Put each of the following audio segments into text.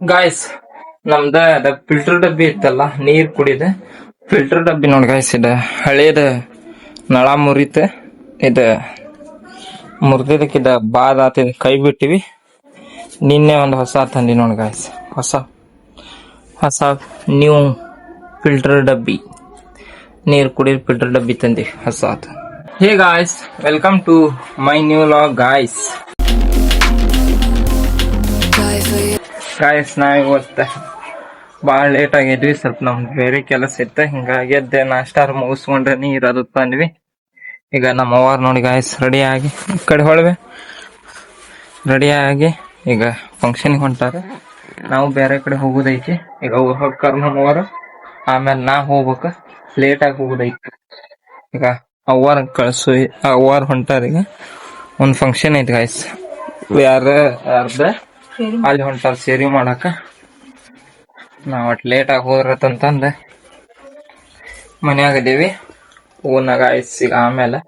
Guys ನಮ್ದ filter ಡಬ್ಬಿ ಇತ್ತಲ್ಲ ನೀರ್ ಕುಡಿದ ಫಿಲ್ಟರ್ ಡಬ್ಬಿ ನೋಡಿ ಗಾಯ್ಸ್ ಇದ ಹಳೇದ ನಳ ಮುರಿತ ಇದ ಮುರಿದಕ್ಕಿದ ಬಾದ್ ಆತ ಕೈ ಬಿಟ್ಟಿವಿ. ನಿನ್ನೆ ಒಂದು ಹೊಸ ತಂದಿ ನೋಡಿ ಗಾಯ್ಸ್, ಹೊಸ ಹೊಸ ನ್ಯೂ ಫಿಲ್ಟರ್ ಡಬ್ಬಿ, ನೀರ್ ಕುಡಿದ ಫಿಲ್ಟರ್ ಡಬ್ಬಿ ತಂದಿ ಹೊಸ ಆತ. Hey guys, welcome to my new vlog guys. Guys ನಾವ್ ಇವತ್ತ ಭಾಳ ಲೇಟ್ ಆಗಿದ್ವಿ, ಸ್ವಲ್ಪ ನಮ್ದು ಬೇರೆ ಕೆಲಸ ಇತ್ತ, ಹಿಂಗಾಗಿ ಎದ್ದೆ ನಾಷ್ಟಾರ ಮುಗಿಸ್ಕೊಂಡ್ರೆ ನೀರ್ ಅದು ತಂದ್ವಿ. ಈಗ ನಮ್ಮ ಅವ್ವಾರ್ ನೋಡಿ ಗಾಯ್ಸ್ ರೆಡಿ ಆಗಿ ಈ ಕಡೆ ಹೊಳ್ವೆ ರೆಡಿ ಆಗಿ ಈಗ ಫಂಕ್ಷನ್ಗೆ ಹೊಂಟಾರ. ನಾವು ಬೇರೆ ಕಡೆ ಹೋಗುದೈತಿ. ಈಗ ಅವ್ರು ಹೋಗ್ತಾರ ನಮ್ಮವ್ರು, ಆಮೇಲೆ ನಾ ಹೋಗ್ಬೇಕ, ಲೇಟ್ ಆಗಿ ಹೋಗುದೈತಿ. ಈಗ ಅವ್ವಾರ ಕಳ್ಸು, ಅವ್ವಾರ ಹೊಂಟಾರ. ಈಗ ಒಂದ್ ಫಂಕ್ಷನ್ ಐತಿ ಗಾಯ್ಸ್, ಯಾರ್ದ ಅಲ್ಲಿ ಹೊಂಟಾರ ಸೇರಿ ಮಾಡಾಕ. ನಾವ್ ಒಟ್ ಲೇಟ್ ಆಗಿ ಹೋದ್ರತಂತಂದ ಮನ್ಯಾಗದೀವಿ. ಓನ ಗಾಯ್ಸ್ ಈಗ ಆಮೇಲೆ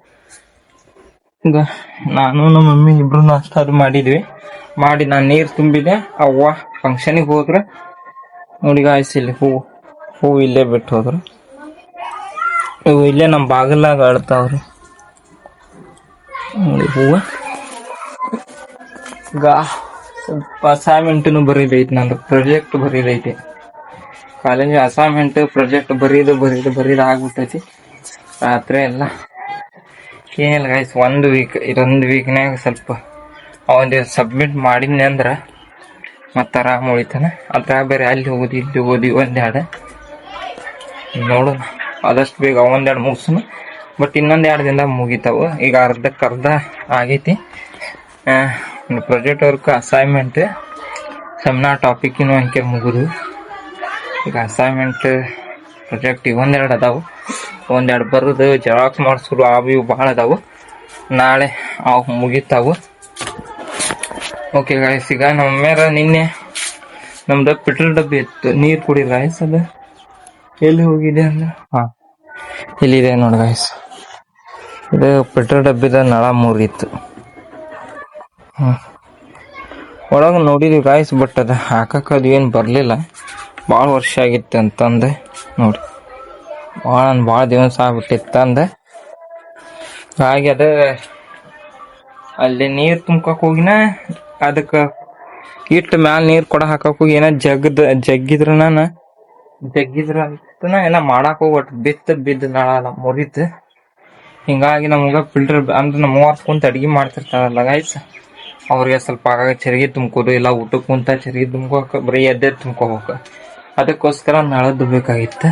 ಈಗ ನಾನು ನಮ್ಮ ಮಮ್ಮಿ ಇಬ್ರು ನಾಷ್ಟ ಅದು ಮಾಡಿದ್ವಿ. ಮಾಡಿ ನಾನ್ ನೀರ್ ತುಂಬಿದೆ. ಅವ್ವ ಫಂಕ್ಷನಿಗೆ ಹೋದ್ರ ನೋಡಿ ಗಾಯ್ಸ್, ಇಲ್ಲಿ ಹೂ ಇಲ್ಲೇ ಬಿಟ್ಟು ಹೋದ್ರು. ಇವು ಇಲ್ಲೇ ನಮ್ ಬಾಗಿಲಾಗ ಅಳ್ತಾವ್ರಿ ನೋಡಿ ಹೂವ. ಈಗ ಸ್ವಲ್ಪ ಅಸೈನ್ಮೆಂಟ್ನು ಬರೀದೈತಿ, ನಂದು ಪ್ರಾಜೆಕ್ಟ್ ಬರೀದೈತಿ. ಕಾಲೇಜ್ ಅಸೈನ್ಮೆಂಟ್ ಪ್ರಾಜೆಕ್ಟ್ ಬರೀದು ಆಗ್ಬಿಟ್ಟೈತಿ. ರಾತ್ರಿ ಎಲ್ಲ ಏನಿಲ್ಲ ಗೈಸ್, ಒಂದು ವೀಕ್ನಾಗ ಸ್ವಲ್ಪ ಅವನ್ ಸಬ್ಮಿಟ್ ಮಾಡಿದ್ನಿ ಅಂದ್ರ ಮತ್ತ ಆರಾಮ್ ಉಳಿತಾನ. ಅದ್ರಾಗ ಬೇರೆ ಅಲ್ಲಿ ಹೋಗೋದು ಇಲ್ಲಿ ಹೋಗೋದು ಒಂದೆರಡು ನೋಡೋಣ, ಆದಷ್ಟು ಬೇಗ ಒಂದೆರಡು ಮುಗಿಸೋಣ. ಬಟ್ ಇನ್ನೊಂದ್ 2 ದಿನದಾಗ ಮುಗಿತಾವು. ಈಗ ಅರ್ಧ ಆಗೈತಿ ಪ್ರಾಜೆಕ್ಟ್ ವರ್ಕ್, ಅಸೈನ್ಮೆಂಟ್, ಸೆಮಿನಾರ್ ಟಾಪಿಕ್ಕಿನ ಅಂಕೆ ಮುಗಿದು. ಈಗ ಅಸೈನ್ಮೆಂಟ್ ಪ್ರಾಜೆಕ್ಟ್ ಒಂದೆರಡು ಅದಾವು, ಒಂದೆರಡು ಬರೋದು ಜೆರಾಕ್ಸ್ ಮಾಡಿಸೋದು ಅವು ಇವು ಭಾಳ ಅದಾವು. ನಾಳೆ ಅವು ಮುಗಿತಾವು. ಓಕೆ ಗಾಯ್ಸ್, ಈಗ ನಮ್ಮ ಮೇಲೆ ನಿನ್ನೆ ನಮ್ದು ಪೆಟ್ರೋಲ್ ಡಬ್ಬಿ ಇತ್ತು, ನೀರು ಕುಡಿ ಗಾಯ್ಸ್. ಅದು ಎಲ್ಲಿ ಹೋಗಿದೆ ಅಂದ್ರೆ ಇಲ್ಲಿದೆ ನೋಡಿ ಗಾಯ್ಸ್. ಇದು ಪೆಟ್ರೋಲ್ ಡಬ್ಬಿದ ನಳ ಮುರಿತ್ತು. ಒಳಗೆ ನೋಡಿದ್ವಿ ಗಾಯ್ಸ್, ಬಟ್ ಅದು ಹಾಕಕ್ಕೆ ಅದು ಏನು ಬರಲಿಲ್ಲ. ಭಾಳ ವರ್ಷ ಆಗಿತ್ತು ಅಂತಂದೆ ನೋಡಿ, ಭಾಳ ದಿವಸ ಆಗ್ಬಿಟ್ಟಿತ್ತಂದೆ. ಹಾಗೆ ಅದು ಅಲ್ಲಿ ನೀರು ತುಂಬ್ಕಕ್ ಹೋಗಿನ ಅದಕ್ಕೆ ಇಟ್ಟು ಮ್ಯಾಲ ನೀರು ಹಾಕಕ್ ಹೋಗಿ ಏನೋ ಜಗ್ಗಿದ್ರ ಅಂತನ ಏನೋ ಮಾಡಾಕ್ ಹೋಗ್ಬಿಟ್ಟು ಬಿದ್ದು ನಳ ಮುರಿತು. ಹಿಂಗಾಗಿ ನಮ್ಗ ಫಿಲ್ಟರ್ ಅಂದ್ರೆ ನಮ್ಮ ಅವ್ವ ಕುಂತ ಅಡ್ಗೆ ಮಾಡ್ತಿರ್ತಾರಲ್ಲ ಗಾಯ್ಸ್, ಅವ್ರಿಗೆ ಸ್ವಲ್ಪ ಆಗಾಗ ಚರಿಗೆ ತುಂಬ್ಕೋದು, ಇಲ್ಲ ಊಟಕ್ಕೆ ಕುಂತ ಚರಿಗೆ ತುಂಬ್ಕೋಕ ಬರೀ ಎದ್ದೆ ತುಂಬ್ಕೋಬೇಕು. ಅದಕ್ಕೋಸ್ಕರ ನಳದ್ದು ಬೇಕಾಗಿತ್ತು.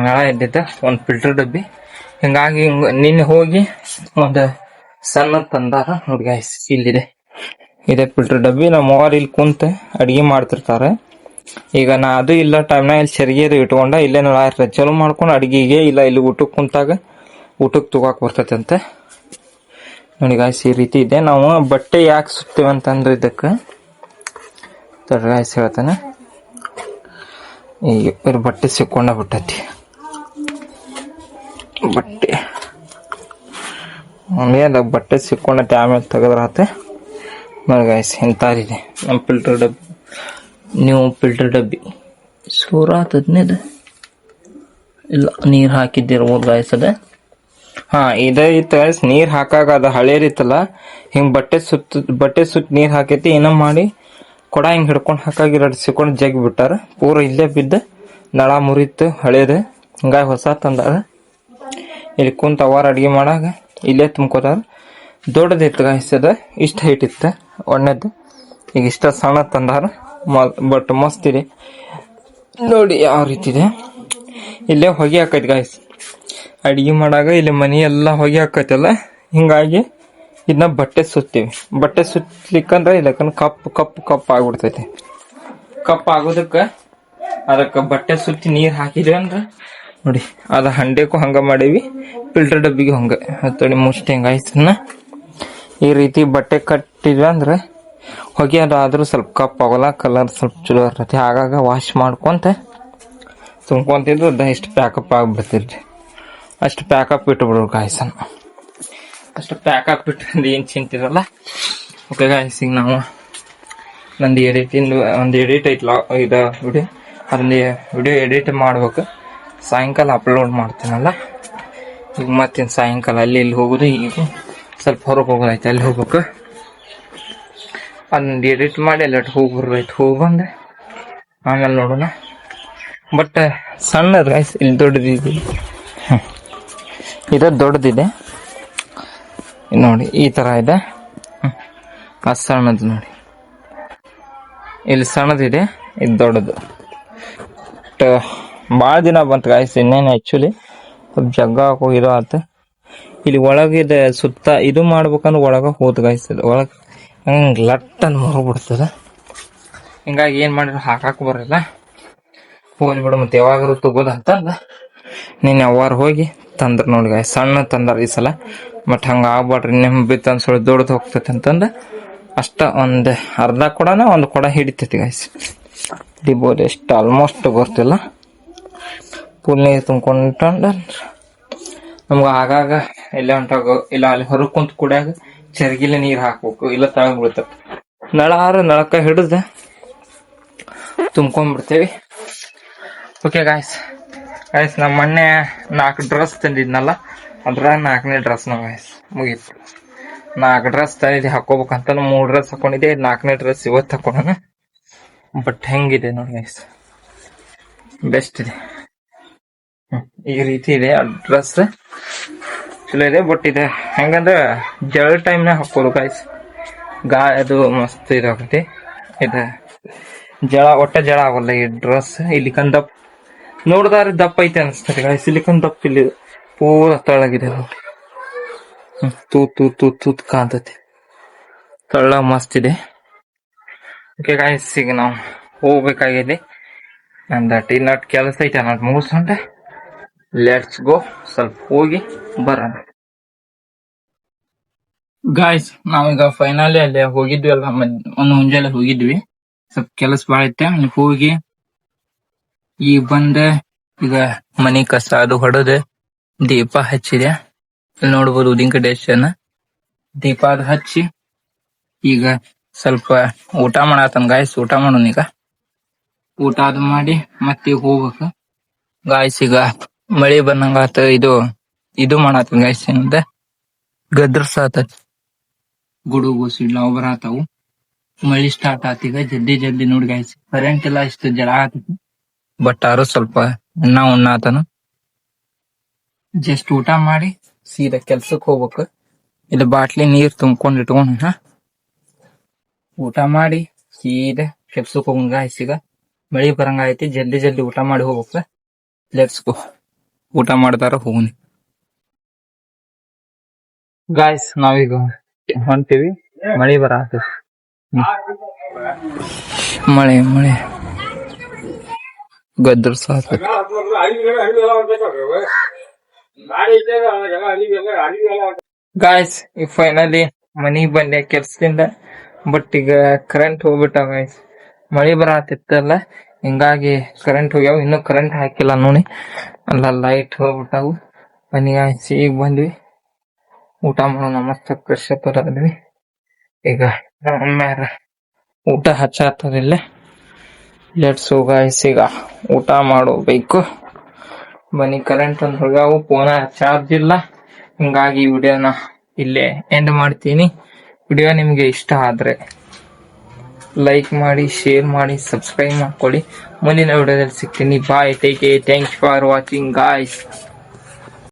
ನಳ ಎದ್ದಿದ್ದ ಒಂದು ಫಿಲ್ಟರ್ ಡಬ್ಬಿ. ಹಿಂಗಾಗಿ ನಿನ್ನೆ ಹೋಗಿ ಒಂದು ಸಣ್ಣ ತಂದಾರ ನೋಡಿ ಗಾಯ್ಸ್, ಇಲ್ಲಿದೆ ಇದೇ ಫಿಲ್ಟರ್ ಡಬ್ಬಿ. ನಮ್ಮ ಅವ್ರು ಇಲ್ಲಿ ಕುಂತ ಅಡ್ಗೆ ಮಾಡ್ತಿರ್ತಾರೆ. ಈಗ ನಾ ಅದು ಇಲ್ಲ ಟೈಮ್ನಾಗ ಇಲ್ಲಿ ಚರಿಗೆದು ಇಟ್ಕೊಂಡ ಇಲ್ಲೇ ನಳ ಇರ್ತದೆ, ಚಲೋ ಮಾಡ್ಕೊಂಡು ಅಡ್ಗಿಗೆ ಇಲ್ಲ ಇಲ್ಲಿ ಊಟಕ್ಕೆ ಕುಂತಾಗ ಊಟಕ್ಕೆ ತಗೋಕ್ ಬರ್ತೈತೆ ಅಂತ ನೋಡಿ ಗಾಯ್ಸ್. ಈ ರೀತಿ ಇದೆ. ನಾವು ಬಟ್ಟೆ ಯಾಕೆ ಸುತ್ತೇವೆ ಅಂತಂದ್ರೆ ಇದಕ್ಕೆ ಗಾಯ್ಸ್ ಹೇಳ್ತಾನೆ. ಈಗ ಇವ್ರ ಬಟ್ಟೆ ಸಿಕ್ಕೊಂಡ ಬಿಟ್ಟೈತಿ, ಬಟ್ಟೆ ಸಿಕ್ಕೊಂಡೈತಿ. ಆಮೇಲೆ ತೆಗದ್ರಾತೆ ನೋಡಿ ಗಾಯ್ಸ್, ಇಂಥದಿದೆ ನಮ್ಮ ಫಿಲ್ಟರ್ ಡಬ್ಬಿ, ನ್ಯೂ ಫಿಲ್ಟರ್ ಡಬ್ಬಿ. ಸೂರಾತದ್ನೇದು ಇಲ್ಲ, ನೀರು ಹಾಕಿದ್ದಿರ್ಬೋದು ಗಾಯ್ಸ್. ಅದ ಇದೇ ಇತ್ತು ಗಾಯ್ಸ್. ನೀರ್ ಹಾಕಾಗ ಅದ ಹಳೇರಿತ್ತಲ್ಲ, ಹಿಂಗ್ ಬಟ್ಟೆ ಸುತ್ತ ನೀರ್ ಹಾಕೈತಿ. ಏನೋ ಮಾಡಿ ಕೊಡ ಹಿಂಗ್ ಹಿಡ್ಕೊಂಡ್ ಹಾಕಾಗಿ 2 ಸಿಕ್ಕೊಂಡು ಜಗ್ ಬಿಟ್ಟಾರ. ಪೂರ ಇಲ್ಲೇ ಬಿದ್ದ ನಳ ಮುರಿತು ಹಳೇದು. ಹಿಂಗಾಗಿ ಹೊಸ ತಂದಾರ. ಇಲ್ಲಿ ಕುಂತ ಅವಾರ ಅಡ್ಗೆ ಮಾಡಾಗ ಇಲ್ಲೇ ತುಂಬ್ಕೋತಾರ. ದೊಡ್ಡದಿತ್ತು ಗಾಯ್ಸ್, ಅದ ಇಷ್ಟ ಹೈಟ್ ಇತ್ತು ಒಣ್ಣದ್ದು. ಈಗ ಇಷ್ಟ ಸಣ್ಣ ತಂದಾರ, ಬಟ್ ಮಸ್ತ್ ಇದೆ ನೋಡಿ ಯಾವ ರೀತಿ ಇದೆ. ಇಲ್ಲೇ ಹೊಗೆ ಹಾಕೈತಿ ಗಾಯ್ಸ್, ಅಡ್ಗೆ ಮಾಡಾಗ ಇಲ್ಲಿ ಮನಿ ಎಲ್ಲ ಹೊಗೆ ಹಾಕೈತಲ್ಲ, ಹಿಂಗಾಗಿ ಇದನ್ನ ಬಟ್ಟೆ ಸುತ್ತೀವಿ. ಬಟ್ಟೆ ಸುತ್ತಲಿಕ್ಕಂದ್ರೆ ಇದಕ್ಕ ಕಪ್ ಆಗ್ಬಿಡ್ತೈತಿ. ಕಪ್ ಆಗೋದಕ್ಕೆ ಅದಕ್ಕೆ ಬಟ್ಟೆ ಸುತ್ತಿ ನೀರ್ ಹಾಕಿದ್ವಿ ಅಂದ್ರೆ ನೋಡಿ, ಅದ ಹಂಡೆಕ್ಕೂ ಹಂಗ ಮಾಡೀವಿ, ಫಿಲ್ಟರ್ ಡಬ್ಬಿಗೆ ಹಂಗ ತೊಡಿ ಮುಷ್ಟಿ ಹಿಂಗಾಯ್ತನ್ನ ಈ ರೀತಿ ಬಟ್ಟೆ ಕಟ್ಟಿದ್ವಿ ಅಂದ್ರೆ ಹೊಗೆ ಅದಾದ್ರೂ ಸ್ವಲ್ಪ ಕಪ್ ಆಗೋಲ್ಲ, ಕಲರ್ ಸ್ವಲ್ಪ ಚಲೋ ಇರ್ತೈತಿ. ಆಗಾಗ ವಾಶ್ ಮಾಡ್ಕೊಂತ ತುಂಬ್ಕೊಂತಿದ್ರು ಇಷ್ಟು ಪ್ಯಾಕಪ್ ಆಗ್ಬಿಡ್ತಿರ್ರಿ. ಅಷ್ಟು ಪ್ಯಾಕಪ್ ಇಟ್ಬಿಡ್ರು ಗಾಯ್ಸನ್, ಅಷ್ಟು ಪ್ಯಾಕಪ್ ಇಟ್ಟು ಏನ್ ಚಿಂತಿರಲ್ಲ. ಓಕೆ ಗಾಯ್ಸ್, ಈಗ ನಾವು ನಂದು ಒಂದು ಎಡಿಟ್ ಐತ್ಲ ಇದು ವಿಡಿಯೋ, ಅದನ್ನ ವಿಡಿಯೋ ಎಡಿಟ್ ಮಾಡ್ಬೇಕು. ಸಾಯಂಕಾಲ ಅಪ್ಲೋಡ್ ಮಾಡ್ತೀನಲ್ಲ. ಈಗ ಮತ್ತೇನು ಸಾಯಂಕಾಲ ಅಲ್ಲಿ ಇಲ್ಲಿ ಹೋಗೋದು, ಈಗ ಸ್ವಲ್ಪ ಹೊರಗೆ ಹೋಗೋದೈತೆ, ಅಲ್ಲಿ ಹೋಗ್ಬೇಕು. ಅದನ್ನ ಎಡಿಟ್ ಮಾಡಿ ಎಲ್ಲ ಹೋಗಿ ಬರ್ಬೇಕು. ಹೋಗಿ ಬಂದೆ ಆಮೇಲೆ ನೋಡೋಣ. ಬಟ್ ಸಣ್ಣದು ಗೈಸ್, ಇಲ್ಲಿ ದೊಡ್ಡದಿದೆ, ಇದು ದೊಡ್ಡದಿದೆ ನೋಡಿ, ಈ ಥರ ಇದೆ. ಅದು ಸಣ್ಣದು ನೋಡಿ, ಇಲ್ಲಿ ಸಣ್ಣದಿದೆ, ಇದು ದೊಡ್ಡದು. ಭಾಳ ದಿನ ಬಂತು ಗಾಯ್ಸ್. ಇನ್ನೇನು ಆ್ಯಕ್ಚುಲಿ ಸ್ವಲ್ಪ ಜಗ್ಗ ಹೋಗಿರೋ ಆತ. ಇಲ್ಲಿ ಒಳಗಿದೆ ಸುತ್ತ ಇದು ಮಾಡ್ಬೇಕಂದ್ರೆ ಒಳಗೆ ಹೋದ್ ಗಾಯ್ಸ್. ಇದು ಒಳಗೆ ಹಂಗೆ ಲಟ್ಟನ್ನು ಹೊರಬಿಡ್ತದ. ಹಿಂಗಾಗಿ ಏನು ಮಾಡಿದ್ರು ಹಾಕಕ್ಕೆ ಬರಲ್ಲ. ಹೋಗಿ ಬಿಡು ಮತ್ತೆ ಯಾವಾಗಾದ್ರು ತಗೋದಂತಂದ ನೀನು ಯಾವಾರು ಹೋಗಿ ತಂದ್ರೆ ನೋಡಿ ಗಾಯ್ಸ್. ಸಣ್ಣ ತಂದಾರ ಈ ಸಲ. ಬಟ್ ಹಂಗೆ ಆಗ್ಬಾಡ್ರಿ, ನಿಂಬೆ ತಂದು ದೊಡ್ಡದು ಹೋಗ್ತೈತೆ ಅಂತಂದು ಅಷ್ಟ ಒಂದು ಅರ್ಧ ಕೊಡನ ಒಂದು ಕೊಡ ಹಿಡಿತೈತಿ ಗಾಯ್ಸ್. ಹಿಡಿಬೋದು, ಎಷ್ಟು ಆಲ್ಮೋಸ್ಟ್ ಗೊತ್ತಿಲ್ಲ. ಫುಲ್ ನೀರು ತುಂಬ್ಕೊಂಡ್ರೆ ನಮ್ಗೆ ಆಗಾಗ ಎಲ್ಲ ಹೊಂಟಾಗ ಇಲ್ಲ ಅಲ್ಲಿ ಹೊರಗೆ ಕುಂತು ಕುಡಿಯಾಗ ಚರ್ಗಿಲೆ ನೀರು ಹಾಕ್ಬೇಕು, ಇಲ್ಲ ತಳಗ್ ಬೀಳ್ತವೆ. ನಳಕ್ಕ ಹಿಡಿದು ತುಂಬ್ಕೊಂಡ್ಬಿಡ್ತೇವಿ. ಓಕೆ ಗಾಯ್ಸ್, ನಮ್ಮ ಮೊನ್ನೆ 4 ಡ್ರೆಸ್ ತಂದಿದ್ನಲ್ಲ, ಅದ್ರ 4ನೇ ಡ್ರೆಸ್ ನಾವು ಗಾಯ್ಸ್ ಮುಗೀತು. 4 ಡ್ರೆಸ್ ತಂದಿದ್ದೆ ಹಾಕೋಬೇಕಂತ. 3 ಡ್ರೆಸ್ ಹಾಕೊಂಡಿದ್ದೆ, 4ನೇ ಡ್ರೆಸ್ ಇವತ್ತು ಹಾಕೋಣ. ಬಟ್ ಹೆಂಗಿದೆ ನೋಡಿ ಗೈಸ್, ಬೆಸ್ಟ್ ಇದೆ. ಈ ರೀತಿ ಇದೆ ಡ್ರೆಸ್, ಚಲೋ ಇದೆ. ಬಟ್ ಇದೆ ಹೆಂಗಂದ್ರೆ ಜಳ ಟೈಮ್ನಾಗ ಹಾಕೋದು ಗೈಸ್. ಅದು ಮಸ್ತ್ ಇದಾಗತ್ತೆ. ಇದು ಒಟ್ಟ ಜಳ ಆಗೋಲ್ಲ ಈ ಡ್ರೆಸ್. ಇಲ್ಲಿಕನ್ ದಪ್ಪ ನೋಡ್ದಾರ ದಪ್ಪ ಐತೆ ಅನಿಸ್ತದೆ ಗೈಸ್. ಇಲ್ಲಿಕನ್ ದಪ್ಪ ಇಲ್ಲಿ ಪೂರ ತಳಗಿದೆ ನೋಡಿ, ತೂತ್ ಕಾಂತತಿ. ತಳ್ಳ ಮಸ್ತ್ ಇದೆ. ಓಕೆ ಗಾಯ್ಸ್, ಈಗ ನಾವು ಹೋಗ್ಬೇಕಾಗಿದೆ. ನಂದು ಟೀನಟ್ ಕೆಲಸ ಐತೆ, ಅನ್ನೋದು ಮುಗಿಸ್ಕೊಂಡೆ. ಲೆಟ್ಸ್ ಗೋ, ಸ್ವಲ್ಪ ಹೋಗಿ ಬರೋಣ ಗಾಯ್ಸ್. ನಾವೀಗ ಫೈನಲಿ ಅಲ್ಲಿ ಹೋಗಿದ್ವಿ ಅಲ್ಲ, ಒಂದು ಮುಂಜಾನೆ ಹೋಗಿದ್ವಿ. ಸ್ವಲ್ಪ ಕೆಲಸ ಭಾಳ ಐತೆ, ಹೋಗಿ ಈಗ ಬಂದೆ. ಈಗ ಮನಿ ಕಸ ಅದು ಹೊಡೆದು ದೀಪ ಹಚ್ಚಿದೆ. ಇಲ್ಲಿ ನೋಡ್ಬೋದು ಉದಿನ ಡೆಸ್ಟನ್ನ ದೀಪ ಅದು ಹಚ್ಚಿ ಈಗ ಸ್ವಲ್ಪ ಊಟ ಮಾಡತ್ತನ್ ಗಾಯ್ಸ್. ಊಟ ಮಾಡೋಣ ಈಗ. ಊಟ ಅದು ಮಾಡಿ ಮತ್ತೆ ಈಗ ಹೋಗ್ಬೇಕು ಗಾಯ್ಸ್. ಈಗ ಮಳಿ ಬಂದಂಗಾತ. ಇದು ಮಾಡತ್ತನ್ ಗಾಯ್ಸ್, ಏನಂತ ಗದ್ರಸಾತ ಗುಡುಗು ಸಿಡ್ಲಾವ್ ಬರತಾವು. ಮಳಿ ಸ್ಟಾರ್ಟ್ ಆತೀಗ ಜಲ್ದಿ ನೋಡಿ ಗಾಯ್ಸ್. ಕರೆಂಟ್ ಎಲ್ಲ ಇಷ್ಟು ಜಲ ಆತೈತಿ. ಬಟ್ ಆರು ಸ್ವಲ್ಪ ಉಣ್ಣಾತನ. ಜಸ್ಟ್ ಊಟ ಮಾಡಿ ಸೀದಾ ಕೆಲ್ಸಕ್ಕೆ ಹೋಗ್ಬೇಕು. ಇಲ್ಲಿ ಬಾಟ್ಲಿ ನೀರ್ ತುಂಬ್ಕೊಂಡ್ ಇಟ್ಕೊಂಡ ಊಟ ಮಾಡಿ ಸೀದಾ ಕೆಲ್ಸಕ್ಕೆ ಹೋಗಂಗ ಗಾಯ್ಸ್. ಈಗ ಮಳಿ ಬರಂಗ ಐತಿ, ಜಲ್ದಿ ಊಟ ಮಾಡಿ ಹೋಗ್ಬೇಕು. ಲೆಟ್ಸ್ ಗೋ, ಊಟ ಮಾಡ್ತಾರ ಹೋಗುನಿ ಗಾಯ್ಸ್. ನಾವೀಗ ಹೊಂಟಿವಿ, ಮಳಿ ಬರತೈತಿ. ಮಳೆ ಗದ್ರ ಸಾಕ ಗಾಯ್ಸ್. ಈಗ ಫೈನಲಿ ಮನಿಗ್ ಬಂದೆ ಕೆಲ್ಸದಿಂದ. ಬಟ್ ಈಗ ಕರೆಂಟ್ ಹೋಗ್ಬಿಟ್ಟಾವ ಗಾಯ್ಸ್. ಮಳಿ ಬರತ್ತಿತ್ತಲ್ಲ, ಹಿಂಗಾಗಿ ಕರೆಂಟ್ ಹೋಗ್ಯಾವ. ಇನ್ನೂ ಕರೆಂಟ್ ಹಾಕಿಲ್ಲ ನೋಡಿ, ಅಲ್ಲ ಲೈಟ್ ಹೋಗ್ಬಿಟ್ಟಾವು. ಬನ್ನಿ ಗಾಯ್ಸ್, ಈಗ ಬಂದ್ವಿ. ಊಟ ಮಾಡೋಣ, ಮಸ್ತ್ ಫ್ರೆಶ್ ಅಪ್ ಆದ್ವಿ. ಈಗ ಒಮ್ಮ್ಯಾರ ಊಟ ಹಚ್ಚಾತದಿಲ್ಲ. ಲೆಟ್ಸ್ ಗೋ ಗಾಯ್ಸ್, ಈಗ ಊಟ ಮಾಡಬೇಕು. ಬನ್ನಿ, ಕರೆಂಟ್ ಒಂದು ಹೋಗ್ಯಾವು, ಫೋನ ಚಾರ್ಜ್ ಇಲ್ಲ. ಹಿಂಗಾಗಿ ವಿಡಿಯೋನ ಇಲ್ಲೇ ಎಂಡ್ ಮಾಡ್ತೀನಿ. ವಿಡಿಯೋ ನಿಮಗೆ ಇಷ್ಟ ಆದ್ರೆ ಲೈಕ್ ಮಾಡಿ, ಶೇರ್ ಮಾಡಿ, ಸಬ್ಸ್ಕ್ರೈಬ್ ಮಾಡ್ಕೊಳ್ಳಿ. ಮುಂದಿನ ವಿಡಿಯೋದಲ್ಲಿ ಸಿಗ್ತೀನಿ. Bye, take care, thanks for watching guys.